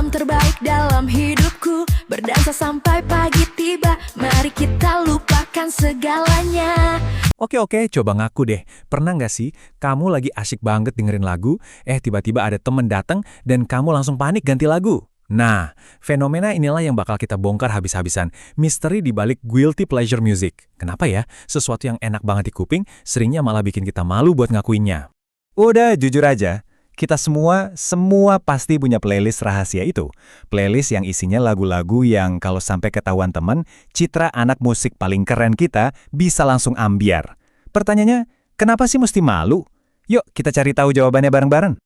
malam terbaik dalam hidupku. Berdansa sampai pagi tiba, mari kita lupakan segalanya. Oke, coba ngaku deh. Pernah nggak sih kamu lagi asyik banget dengerin lagu, tiba-tiba ada temen datang dan kamu langsung panik ganti lagu? Nah, fenomena inilah yang bakal kita bongkar habis-habisan. Misteri di balik guilty pleasure music. Kenapa ya? Sesuatu yang enak banget di kuping, seringnya malah bikin kita malu buat ngakuinnya. Udah, jujur aja. Kita semua pasti punya playlist rahasia itu. Playlist yang isinya lagu-lagu yang kalau sampai ketahuan teman, citra anak musik paling keren kita bisa langsung ambiar. Pertanyaannya, kenapa sih mesti malu? Yuk, kita cari tahu jawabannya bareng-bareng.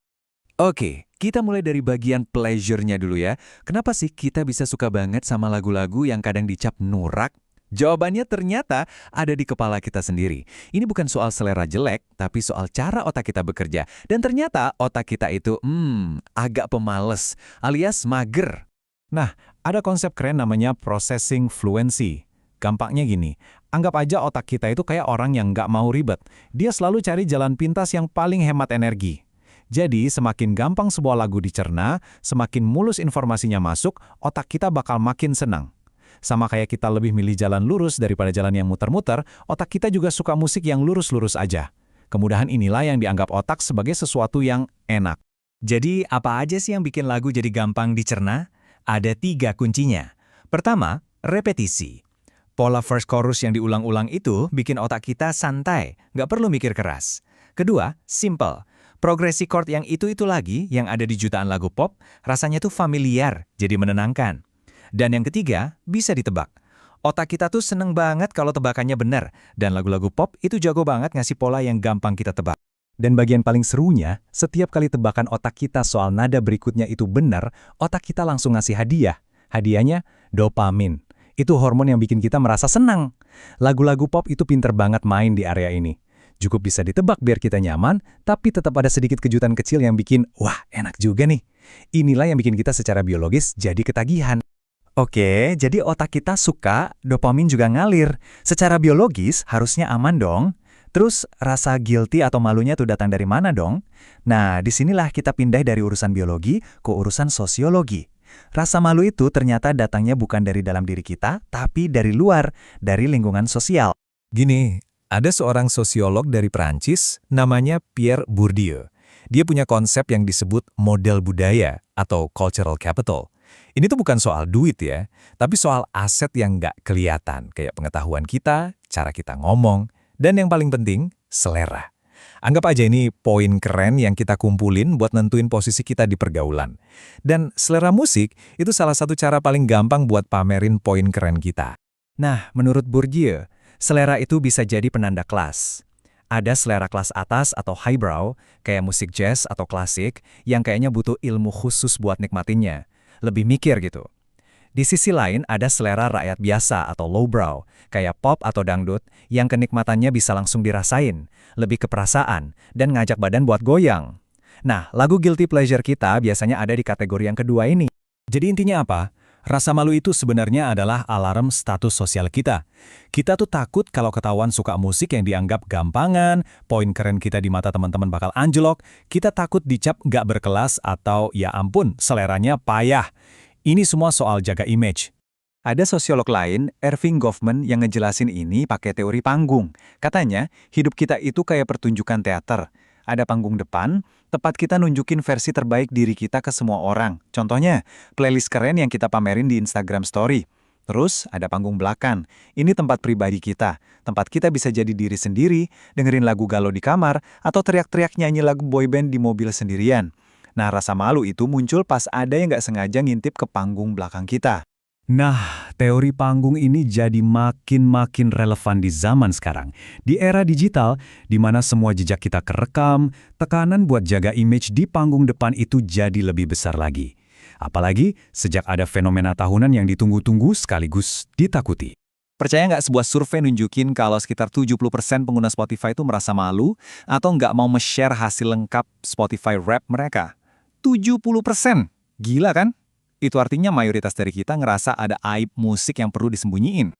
Oke, kita mulai dari bagian pleasure-nya dulu ya. Kenapa sih kita bisa suka banget sama lagu-lagu yang kadang dicap norak? Jawabannya ternyata ada di kepala kita sendiri. Ini bukan soal selera jelek, tapi soal cara otak kita bekerja. Dan ternyata otak kita itu, agak pemales, alias mager. Nah, ada konsep keren namanya processing fluency. Gampangnya gini, anggap aja otak kita itu kayak orang yang nggak mau ribet. Dia selalu cari jalan pintas yang paling hemat energi. Jadi, semakin gampang sebuah lagu dicerna, semakin mulus informasinya masuk, otak kita bakal makin senang. Sama kayak kita lebih milih jalan lurus daripada jalan yang muter-muter, otak kita juga suka musik yang lurus-lurus aja. Kemudahan inilah yang dianggap otak sebagai sesuatu yang enak. Jadi, apa aja sih yang bikin lagu jadi gampang dicerna? Ada 3 kuncinya. Pertama, repetisi. Pola first chorus yang diulang-ulang itu bikin otak kita santai, nggak perlu mikir keras. Kedua, simple. Progresi chord yang itu-itu lagi yang ada di jutaan lagu pop, rasanya tuh familiar, jadi menenangkan. Dan yang ketiga, bisa ditebak. Otak kita tuh seneng banget kalau tebakannya benar, dan lagu-lagu pop itu jago banget ngasih pola yang gampang kita tebak. Dan bagian paling serunya, setiap kali tebakan otak kita soal nada berikutnya itu benar, otak kita langsung ngasih hadiah. Hadiahnya, dopamin. Itu hormon yang bikin kita merasa senang. Lagu-lagu pop itu pinter banget main di area ini. Cukup bisa ditebak biar kita nyaman, tapi tetap ada sedikit kejutan kecil yang bikin, wah enak juga nih. Inilah yang bikin kita secara biologis jadi ketagihan. Oke, jadi otak kita suka, dopamin juga ngalir. Secara biologis harusnya aman dong. Terus rasa guilty atau malunya tuh datang dari mana dong? Nah, disinilah kita pindah dari urusan biologi ke urusan sosiologi. Rasa malu itu ternyata datangnya bukan dari dalam diri kita, tapi dari luar, dari lingkungan sosial. Gini, ada seorang sosiolog dari Prancis, namanya Pierre Bourdieu. Dia punya konsep yang disebut model budaya atau cultural capital. Ini tuh bukan soal duit ya, tapi soal aset yang nggak kelihatan, kayak pengetahuan kita, cara kita ngomong, dan yang paling penting, selera. Anggap aja ini poin keren yang kita kumpulin buat nentuin posisi kita di pergaulan. Dan selera musik itu salah satu cara paling gampang buat pamerin poin keren kita. Nah, menurut Bourdieu, selera itu bisa jadi penanda kelas. Ada selera kelas atas atau highbrow, kayak musik jazz atau klasik, yang kayaknya butuh ilmu khusus buat nikmatinnya. Lebih mikir gitu. Di sisi lain ada selera rakyat biasa atau lowbrow, kayak pop atau dangdut, yang kenikmatannya bisa langsung dirasain, lebih ke perasaan, dan ngajak badan buat goyang. Nah, lagu guilty pleasure kita biasanya ada di kategori yang kedua ini. Jadi intinya apa? Rasa malu itu sebenarnya adalah alarm status sosial kita. Kita tuh takut kalau ketahuan suka musik yang dianggap gampangan, poin keren kita di mata teman-teman bakal anjlok, kita takut dicap nggak berkelas atau ya ampun, seleranya payah. Ini semua soal jaga image. Ada sosiolog lain, Erving Goffman, yang ngejelasin ini pakai teori panggung. Katanya, hidup kita itu kayak pertunjukan teater. Ada panggung depan, tempat kita nunjukin versi terbaik diri kita ke semua orang. Contohnya, playlist keren yang kita pamerin di Instagram Story. Terus, ada panggung belakang. Ini tempat pribadi kita. Tempat kita bisa jadi diri sendiri, dengerin lagu galau di kamar, atau teriak-teriak nyanyi lagu boyband di mobil sendirian. Nah, rasa malu itu muncul pas ada yang nggak sengaja ngintip ke panggung belakang kita. Nah, teori panggung ini jadi makin relevan di zaman sekarang. Di era digital, di mana semua jejak kita kerekam, tekanan buat jaga image di panggung depan itu jadi lebih besar lagi. Apalagi sejak ada fenomena tahunan yang ditunggu-tunggu sekaligus ditakuti. Percaya nggak sebuah survei nunjukin kalau sekitar 70% pengguna Spotify itu merasa malu atau nggak mau share hasil lengkap Spotify Wrap mereka? 70%. Gila kan? Itu artinya mayoritas dari kita ngerasa ada aib musik yang perlu disembunyiin.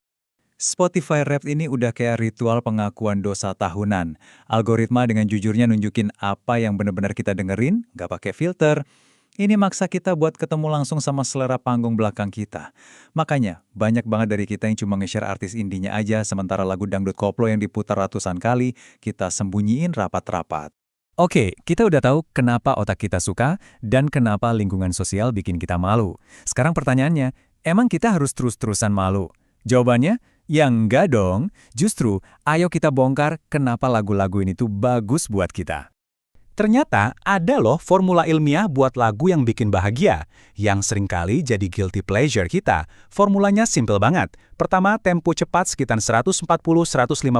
Spotify Wrapped ini udah kayak ritual pengakuan dosa tahunan. Algoritma dengan jujurnya nunjukin apa yang benar-benar kita dengerin, nggak pakai filter. Ini maksa kita buat ketemu langsung sama selera panggung belakang kita. Makanya, banyak banget dari kita yang cuma nge-share artis indinya aja, sementara lagu dangdut koplo yang diputar ratusan kali, kita sembunyiin rapat-rapat. Oke, kita udah tahu kenapa otak kita suka dan kenapa lingkungan sosial bikin kita malu. Sekarang pertanyaannya, emang kita harus terus-terusan malu? Jawabannya, ya enggak dong. Justru, ayo kita bongkar kenapa lagu-lagu ini tuh bagus buat kita. Ternyata ada loh formula ilmiah buat lagu yang bikin bahagia, yang seringkali jadi guilty pleasure kita. Formulanya simple banget. Pertama, tempo cepat sekitar 140-150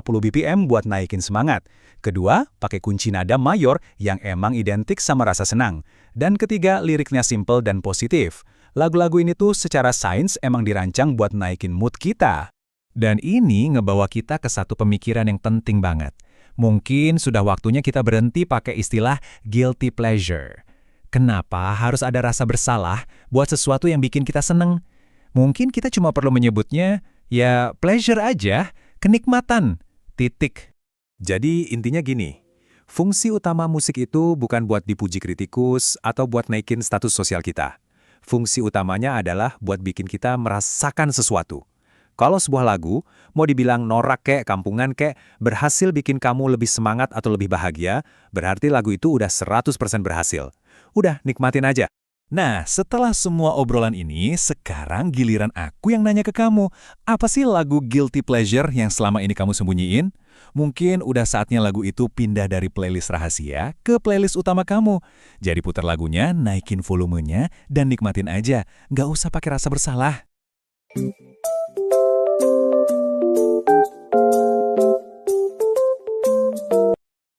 BPM buat naikin semangat. Kedua, pakai kunci nada mayor yang emang identik sama rasa senang. Dan ketiga, liriknya simple dan positif. Lagu-lagu ini tuh secara sains emang dirancang buat naikin mood kita. Dan ini ngebawa kita ke satu pemikiran yang penting banget. Mungkin sudah waktunya kita berhenti pakai istilah guilty pleasure. Kenapa harus ada rasa bersalah buat sesuatu yang bikin kita seneng? Mungkin kita cuma perlu menyebutnya, ya pleasure aja, kenikmatan, titik. Jadi intinya gini, fungsi utama musik itu bukan buat dipuji kritikus atau buat naikin status sosial kita. Fungsi utamanya adalah buat bikin kita merasakan sesuatu. Kalau sebuah lagu, mau dibilang norak kek, kampungan kek, berhasil bikin kamu lebih semangat atau lebih bahagia, berarti lagu itu udah 100% berhasil. Udah, nikmatin aja. Nah, setelah semua obrolan ini, sekarang giliran aku yang nanya ke kamu. Apa sih lagu guilty pleasure yang selama ini kamu sembunyiin? Mungkin udah saatnya lagu itu pindah dari playlist rahasia ke playlist utama kamu. Jadi putar lagunya, naikin volumenya, dan nikmatin aja. Nggak usah pakai rasa bersalah.